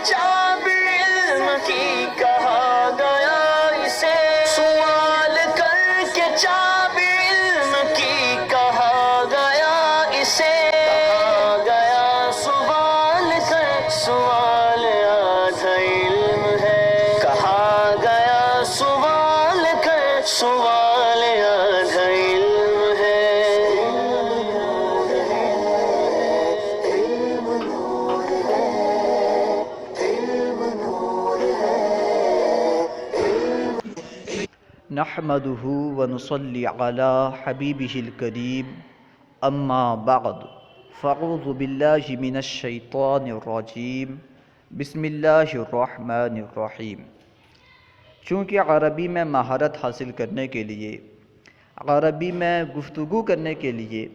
چابی علم کی کہا گیا اسے، سوال کر کے چابی علم کی کہا گیا اسے، کہا گیا سوال کر، سوال آدھا علم ہے، کہا گیا سوال کر، سوال آدھا علم ہے۔ نحمده ونصلي على حبيبه الكريم اما بعد فاعوذ بالله من الشيطان الرجيم بسم اللہ الرحمن الرحیم۔ چونکہ عربی میں مہارت حاصل کرنے کے لیے، عربی میں گفتگو کرنے کے لیے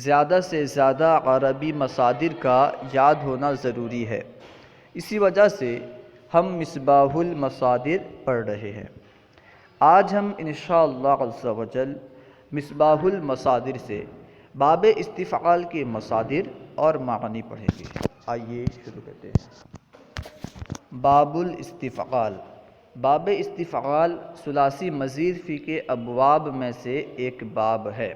زیادہ سے زیادہ عربی مصادر کا یاد ہونا ضروری ہے، اسی وجہ سے ہم مصباح المصادر پڑھ رہے ہیں۔ آج ہم انشاءاللہ عز و جل مصباح المصادر سے باب استفعال کے مصادر اور معنی پڑھیں گے۔ آئیے شروع کرتے ہیں۔ باب الاستفعال۔ باب استفعال ثلاثی مزید فی کے ابواب میں سے ایک باب ہے۔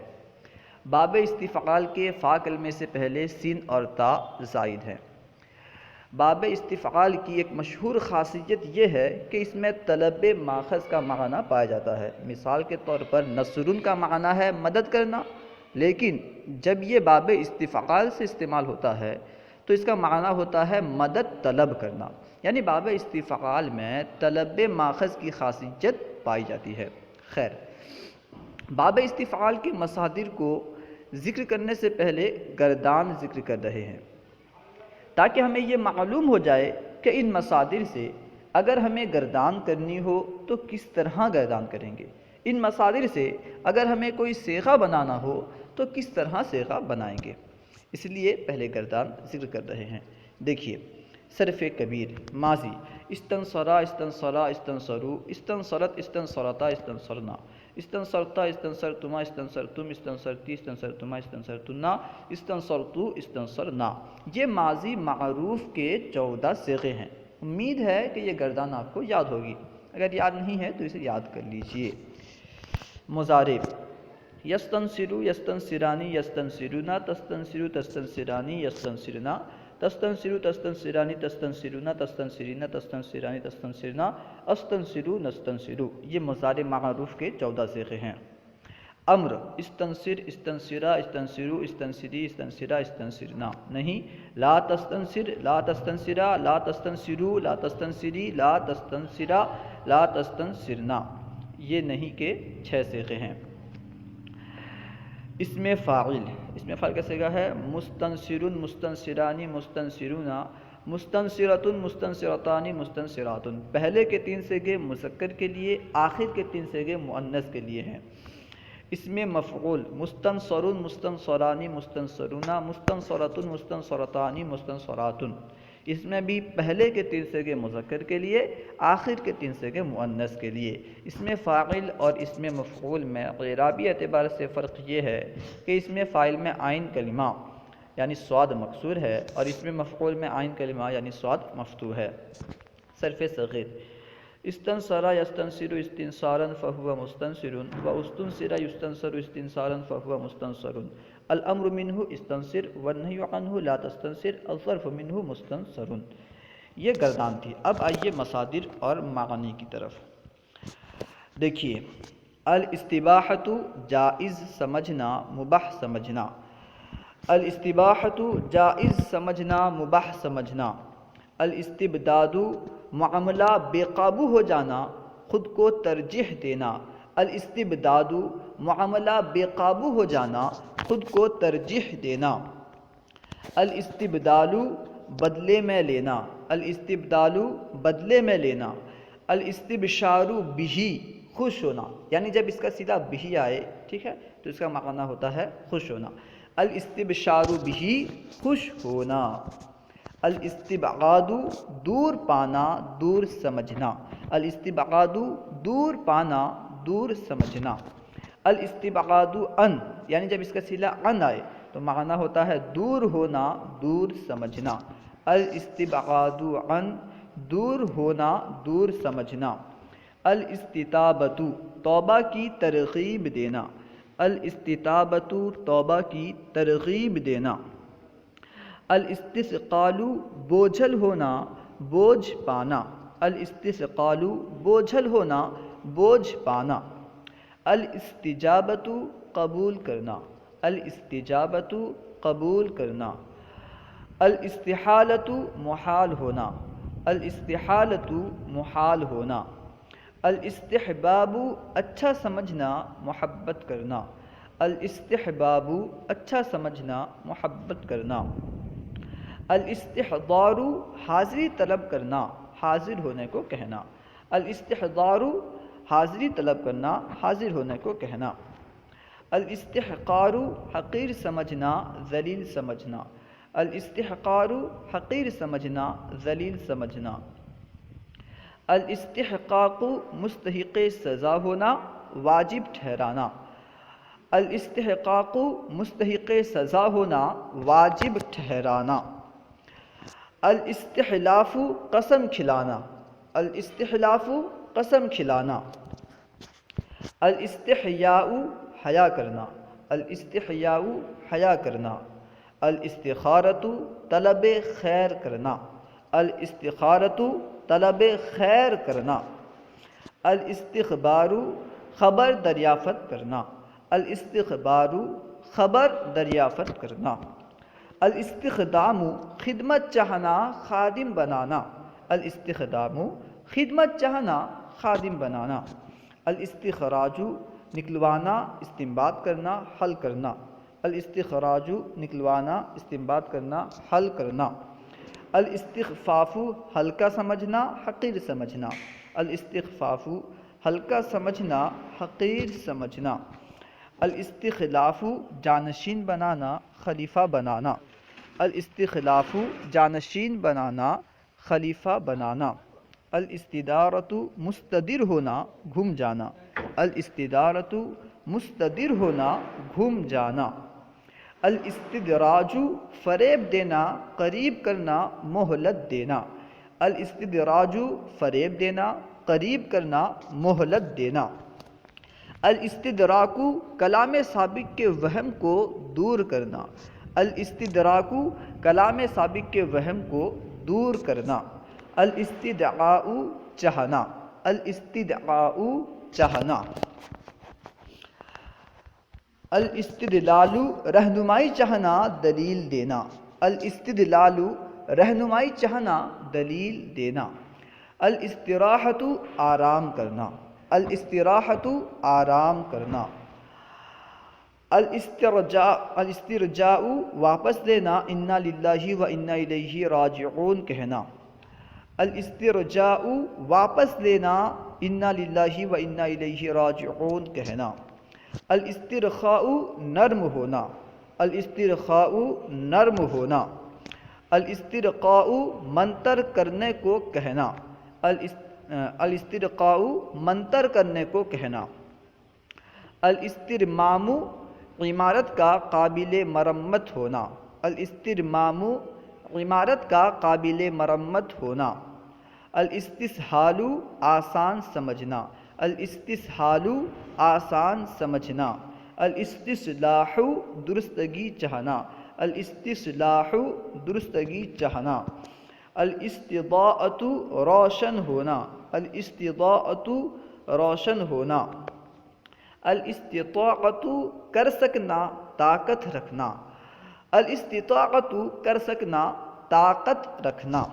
باب استفعال کے فا کلمے سے پہلے سین اور تا زائد ہیں۔ باب استفعال کی ایک مشہور خاصیت یہ ہے کہ اس میں طلب ماخذ کا معنی پایا جاتا ہے۔ مثال کے طور پر نصرن کا معنی ہے مدد کرنا، لیکن جب یہ باب استفعال سے استعمال ہوتا ہے تو اس کا معنی ہوتا ہے مدد طلب کرنا، یعنی باب استفعال میں طلب ماخذ کی خاصیت پائی جاتی ہے۔ خیر، باب استفعال کے مصادر کو ذکر کرنے سے پہلے گردان ذکر کر رہے ہیں، تاکہ ہمیں یہ معلوم ہو جائے کہ ان مصادر سے اگر ہمیں گردان کرنی ہو تو کس طرح گردان کریں گے، ان مصادر سے اگر ہمیں کوئی صیغہ بنانا ہو تو کس طرح صیغہ بنائیں گے، اس لیے پہلے گردان ذکر کر رہے ہیں۔ دیکھیے، صرف کبیر ماضی، استنصرا استنصرا استنصرو، استنصرت استنصرتا استنصرنا، استنصرتا استنصرتما استنصرتم استنصرتی استنصرتما استنصرتنا استنصرتو استنصرنا۔ یہ ماضی معروف کے 14 صیغے ہیں۔ امید ہے کہ یہ گردان آپ کو یاد ہوگی، اگر یاد نہیں ہے تو اسے یاد کر لیجئے۔ مضارع، یستنصرو یستنصرانی یستنصرون، تستنصرو تستنصرانی یستنصرنا، تستنصرو تستنصرانی تستنصرون، تستنصرین تستنصرانی تستنصرنا، استنصرو نستنصرو۔ یہ مضارع معروف کے 14 صیغے ہیں۔ امر، استنصر استنصرا استنصرو استنصری استنصرا استنصرنا، نہیں، لا تستنصر لا تستنصرا لا تستنصرو لا تستنصری لا تستنصرا لا تستنصرنا، یہ نہیں کے 6 صیغے ہیں۔ اسم فاعل، اسم فاعل کا صیغہ ہے مستنصر مستنصرانی مستنصرون، مستنصرۃ مستنصرتان مستنصرات۔ پہلے کے 3 صیغے مذکر کے لیے، آخر کے 3 صیغے مؤنث کے لیے ہیں۔ اسم مفعول، مستنصر مستنصران مستنصرون، مستنصرۃ مستنصرتان مستنصرات۔ اس میں بھی پہلے کے 3 صیغے مذکر کے لیے، آخر کے 3 صیغے مؤنث کے لیے۔ اس میں فاعل اور اس میں مفعول میں اعرابی اعتبار سے فرق یہ ہے کہ اس میں فاعل میں عین کلمہ یعنی صاد مکسور ہے، اور اس میں مفعول میں عین کلمہ یعنی صاد مفتوح ہے۔ صرف صغیر، استنصر یستنصر استنصارا فهو مستنصر واستنصر یستنصر استنصارا فهو مستنصر، الامر منه استنصر والنهی عنه لا تستنصر، الظرف منه مستنصر۔ یہ گردان تھی۔ اب آئیے مصادر اور معانی کی طرف۔ دیکھیے، الاستباحۃ جائز سمجھنا مباح سمجھنا، الاستباحۃ جائز سمجھنا مباح سمجھنا، الاستبداد معاملہ بے قابو ہو جانا، خود کو ترجیح دینا، الاستبداد معاملہ بے قابو ہو جانا، خود کو ترجیح دینا، الاستبدال بدلے میں لینا، الاستبدال بدلے میں لینا، الاستبشار بہ خوش ہونا، یعنی جب اس کا سیدھا بہ آئے، ٹھیک ہے، تو اس کا معنی ہوتا ہے خوش ہونا، الاستبشار بہ خوش ہونا، الاستبعاد دور پانا دور سمجھنا، الاستبعاد دور پانا دور سمجھنا، الاستبعاد ان یعنی جب اس کا صلہ ان آئے تو معنی ہوتا ہے دور ہونا دور سمجھنا، الاستبعاد عن دور ہونا، دور سمجھنا. الاستتابۃ توبہ کی ترغیب دینا. الاستتابۃ توبہ کی ترغیب دینا. الاستثقال بوجھل ہونا، بوجھ پانا. الاستثقال بوجھل ہونا، بوجھ پانا. الاستجابۃ قبول کرنا. الاستجابۃ قبول کرنا. الاستحالۃ محال ہونا. الاستحالۃ محال ہونا. الاستحباب اچھا سمجھنا، محبت کرنا. الاستحباب اچھا سمجھنا، محبت کرنا. الاستحضار حاضری طلب کرنا، حاضر ہونے کو کہنا. الاستحضار حاضری طلب کرنا، حاضر ہونے کو کہنا. الاستحقار حقیر سمجھنا، ذلیل سمجھنا. الاستحقار حقیر سمجھنا، ذلیل سمجھنا. الاستحقاق مستحق سزا ہونا، واجب ٹھہرانا. الاستحقاق مستحق سزا ہونا، واجب ٹھہرانا. الاستحلاف قسم کھلانا. الاستحلاف قسم کھلانا. الاستحیاء حیا کرنا. الاستحیاء حیا کرنا. الاستخارۃ طلب خیر کرنا. الاستخارۃ طلب خیر کرنا. الاستخبار خبر دریافت کرنا. الاستخبار خبر دریافت کرنا. الاستخدام خدمت چاہنا، خادم بنانا. الاستخدام خدمت چاہنا، خادم بنانا. الاستخراج نکلوانا، استنباط کرنا، حل کرنا. الاستخراج نکلوانا، استنباط کرنا، حل کرنا. الاستخفاف ہلکا سمجھنا، حقیر سمجھنا. الاستخفاف ہلکا سمجھنا، حقیر سمجھنا. الاستخلاف جانشین بنانا، خلیفہ بنانا. الاستخلاف جانشین بنانا، خلیفہ بنانا. الاستدارۃ مستدر ہونا، گھوم جانا. الاستدارۃ مستدر ہونا، گھوم جانا. الاستدراج فریب دینا، قریب کرنا، مہلت دینا. الاستدراج فریب دینا، قریب کرنا، مہلت دینا. الاستدراک کلام سابق کے وہم کو دور کرنا. الاستدراک کلام سابق کے وہم کو دور کرنا. الاستدعاء چاہنا. الاستدعاء چاہنا. الاستدلال رہنمائی چاہنا، دلیل دینا. الاستدلال رہنمائی چاہنا، دلیل دینا. الاستراحۃ آرام کرنا. الاستراحۃ آرام کرنا. الاسترجاء واپس لینا، انا للہ و انا الیہ راجعون کہنا. الاسترجاء واپس لینا، انا للہ و انا الیہ راجعون کہنا. الاسترخاء نرم ہونا. الاسترخاء نرم ہونا. الاسترقاء منتر کرنے کو کہنا. الاسترقاء منتر کرنے کو کہنا. الاسترمام عمارت کا قابل مرمت ہونا. الاسترمام عمارت کا قابل مرمت ہونا. الاستسہال آسان سمجھنا. الاستسہال آسان سمجھنا. الاستصلاح درستگی چاہنا. الاستصلاح درستگی چاہنا. الاستضاءۃ روشن ہونا. الاستضاءۃ روشن ہونا. الاستطاعت کر سکنا، طاقت رکھنا. الاستطاعت کر سکنا، طاقت رکھنا.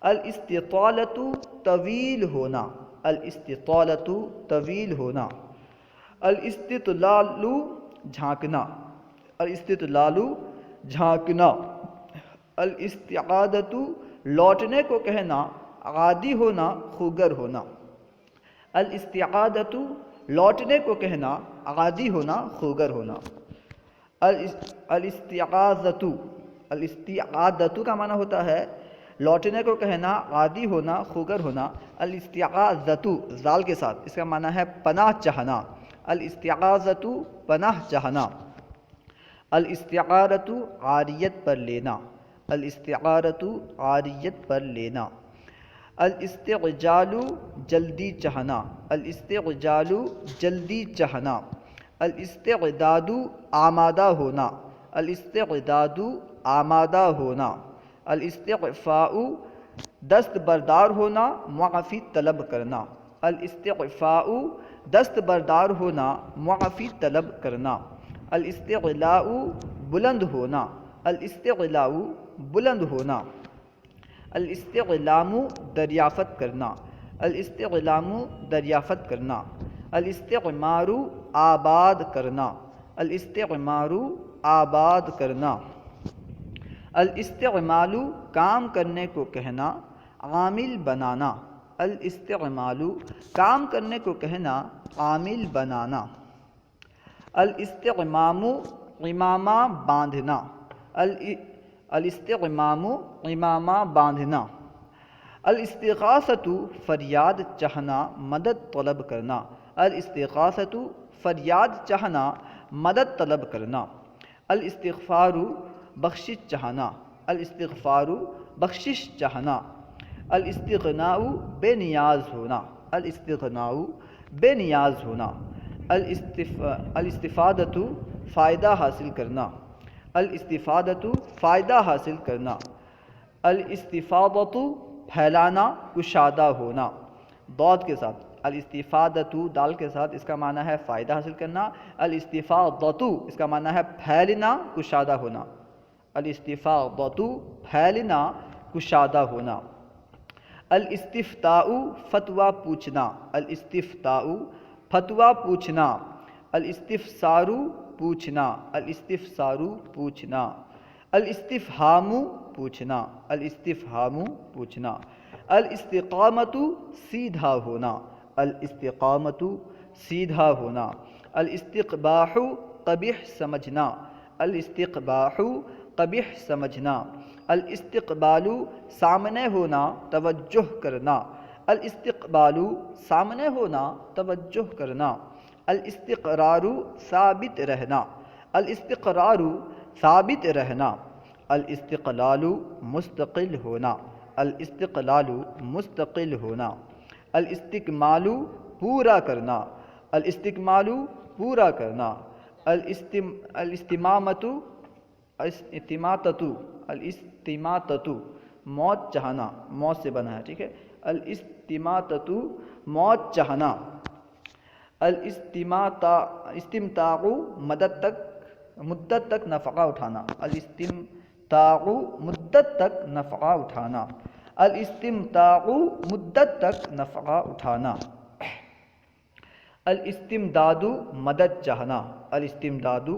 الاستطالۃ طویل ہونا. الاستطالۃ طویل ہونا. الاستطلال جھانکنا. الاستطلال جھانکنا. الاستعادۃ لوٹنے کو کہنا، عادی ہونا، خوگر ہونا. الاستعادۃ لوٹنے کو کہنا، عادی ہونا، خوگر ہونا. الاستعاذۃ، الاستعادۃ کا معنی ہوتا ہے لوٹنے کو کہنا، عادی ہونا، خوگر ہونا. الاستعاذۃ زال کے ساتھ، اس کا معنی ہے پناہ چاہنا. الاستعاذۃ پناہ چاہنا. الاستعارۃ عاریت پر لینا. الاستعارۃ عاریت پر لینا. الاستعجال جلدی چاہنا. الاستعجال جلدی چاہنا. الاستعداد آمادہ ہونا. الاستعداد آمادہ ہونا. الاستعفاء دست بردار ہونا، معافی طلب کرنا. الاستعفاء دست بردار ہونا، معافی طلب کرنا. الاستعلاء بلند ہونا. الاستعلاء بلند ہونا. الاستعلام دریافت کرنا. الاستعلام دریافت کرنا. الاستعمار آباد کرنا. الاستعمار آباد کرنا. الاستعمال کام کرنے کو کہنا، عامل بنانا. الاستعمال کام کرنے کو کہنا، عامل بنانا. الاستعمام عمامہ باندھنا. الاستعمام عمامہ باندھنا. الاستغاثۃ فریاد چاہنا، مدد طلب کرنا. الاستغاثۃ فریاد چاہنا، مدد طلب کرنا. الاستغفار بخشش چاہنا. الاستغفار بخشش چاہنا. الاستغناء بے نیاز ہونا. الاستغناء بے نیاز ہونا. الاستفادۃ فائدہ حاصل کرنا. الاستفادۃ فائدہ حاصل کرنا. الاستفاضۃ پھیلانا، کشادہ ہونا. ضاد کے ساتھ الاستفادۃ دال کے ساتھ اس کا معنی ہے فائدہ حاصل کرنا. الاستفاضۃ اس کا معنی ہے پھیلنا، کشادہ ہونا. الاستفاضۃ پھیلنا، کشادہ ہونا. الاستفتاء فتویٰ پوچھنا. الاستفتاء فتویٰ پوچھنا. الاستفسار پوچھنا. الاستفسار پوچھنا. الاستفہام پوچھنا. الاستفہام پوچھنا. الاستقامت سیدھا ہونا. الاستقامت سیدھا ہونا. الاستقباح قبیح سمجھنا. الاستقباح قبیح سمجھنا. الاستقبال سامنے ہونا، توجہ کرنا. الاستقبال سامنے ہونا، توجہ کرنا. الاستقرار ثابت رہنا. الاستقرار ثابت رہنا. الاستقلال مستقل ہونا. الاستقلال مستقل ہونا. الاستکمال پورا کرنا. الاستکمال پورا کرنا. الاستمامت استماتۃ الاستماتۃ موت چاہنا، موت سے بنا ہے، ٹھیک ہے. الاستماتۃ موت چاہنا. الاستمتاع مدت تک نفع اٹھانا. الاستمتاع مدت تک نفع اٹھانا. الاستمتاع مدت تک نفع اٹھانا. الاستمداد مدد چاہنا. الاستمداد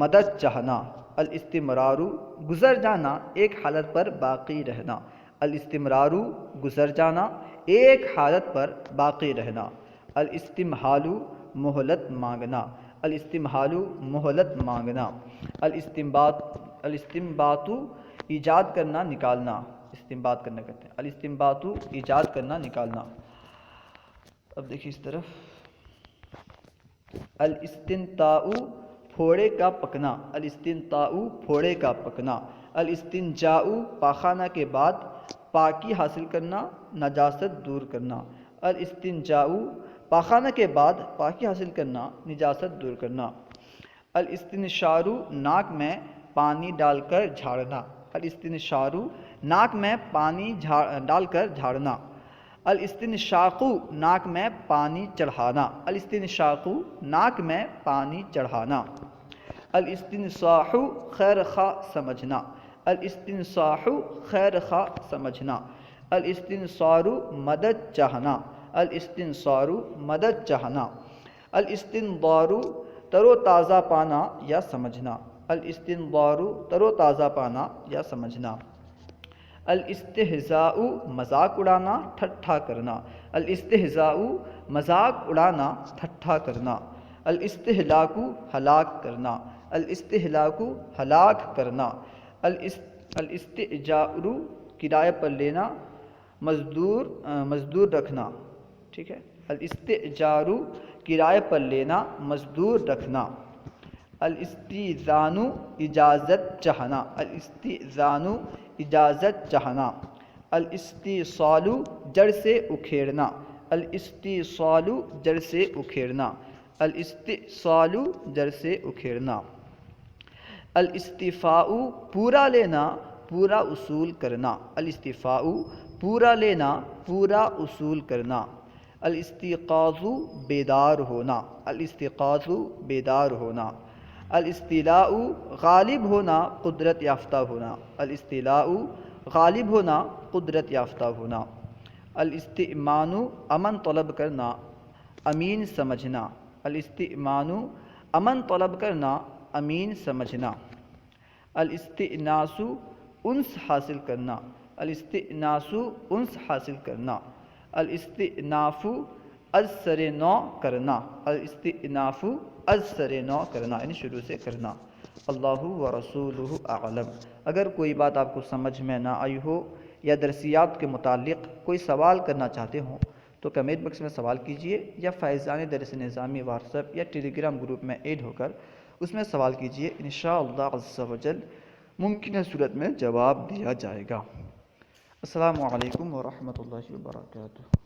مدد چاہنا. الاستمرار گزر جانا، ایک حالت پر باقی رہنا. الاستمرار گزر جانا، ایک حالت پر باقی رہنا. الاستمحال مہلت مانگنا. الاستمحال مہلت مانگنا. الاستنباط ایجاد کرنا، نکالنا. استنباط کرنا کہتے ہیں. الاستنباط ایجاد کرنا، نکالنا. اب دیکھیے اس طرف. الاستنتاء پھوڑے کا پکنا. الاستنتاء پھوڑے کا پکنا. الاستنجاء پاخانہ کے بعد پاکی حاصل کرنا، نجاست دور کرنا. الاستنجاء پاخانہ کے بعد پاکی حاصل کرنا، نجاست دور کرنا. الاستنشار ناک میں پانی ڈال کر جھاڑنا. الاستنشار ناک میں پانی ڈال کر جھاڑنا. الاستنشاق ناک میں پانی چڑھانا. الاستنشاق ناک میں پانی چڑھانا. الاستنصاح خیر خواہ سمجھنا. الاستنصاح خیر خواہ سمجھنا. الاستنصار مدد چاہنا. الاستنصار مدد چاہنا. الاستنظار تر و تازہ پانا یا سمجھنا. الاستنظار تر و تازہ پانا یا سمجھنا. الاستہزاء مذاق اڑانا، ٹھٹھا کرنا. الاستہزاء مذاق اڑانا، ٹھٹھا کرنا. الاستہلاک ہلاک کرنا. الاستہلاک ہلاک کرنا. الاستئجار کرایہ پر لینا، مزدور رکھنا. ٹھیک ہے. الاستئجار کرایہ پر لینا، مزدور رکھنا. الاستئذان اجازت چاہنا، الاستئذان اجازت چاہنا، الاستیصال جڑ سے اکھیڑنا، الاستیصال جڑ سے اکھیڑنا، الاستیصال جڑ سے اکھیڑنا، الاستیفاء پورا لینا، پورا اصول کرنا، الاستیفاء پورا لینا، پورا اصول کرنا، الاستيقاظ بیدار ہونا، الاستيقاظ بیدار ہونا، الاستیلاء غالب ہونا، قدرت یافتہ ہونا، الاستیلاء غالب ہونا، قدرت یافتہ ہونا، الاستئمان امن طلب کرنا، امین سمجھنا، الاستئمان امن طلب کرنا، امین سمجھنا، الاستئناس انس حاصل کرنا، الاستئناس انس حاصل کرنا، الاستئناف از سر نو کرنا، الاستئناف از سر نو کرنا یعنی شروع سے کرنا۔ اللہ و رسولہ اعلم۔ اگر کوئی بات آپ کو سمجھ میں نہ آئی ہو یا درسیات کے متعلق کوئی سوال کرنا چاہتے ہوں تو کمنٹ باکس میں سوال کیجئے، یا فیضان درس نظامی واٹس ایپ یا ٹیلی گرام گروپ میں ایڈ ہو کر اس میں سوال کیجئے، انشاءاللہ عز و جل ممکنہ صورت میں جواب دیا جائے گا۔ السلام علیکم ورحمۃ اللہ وبرکاتہ۔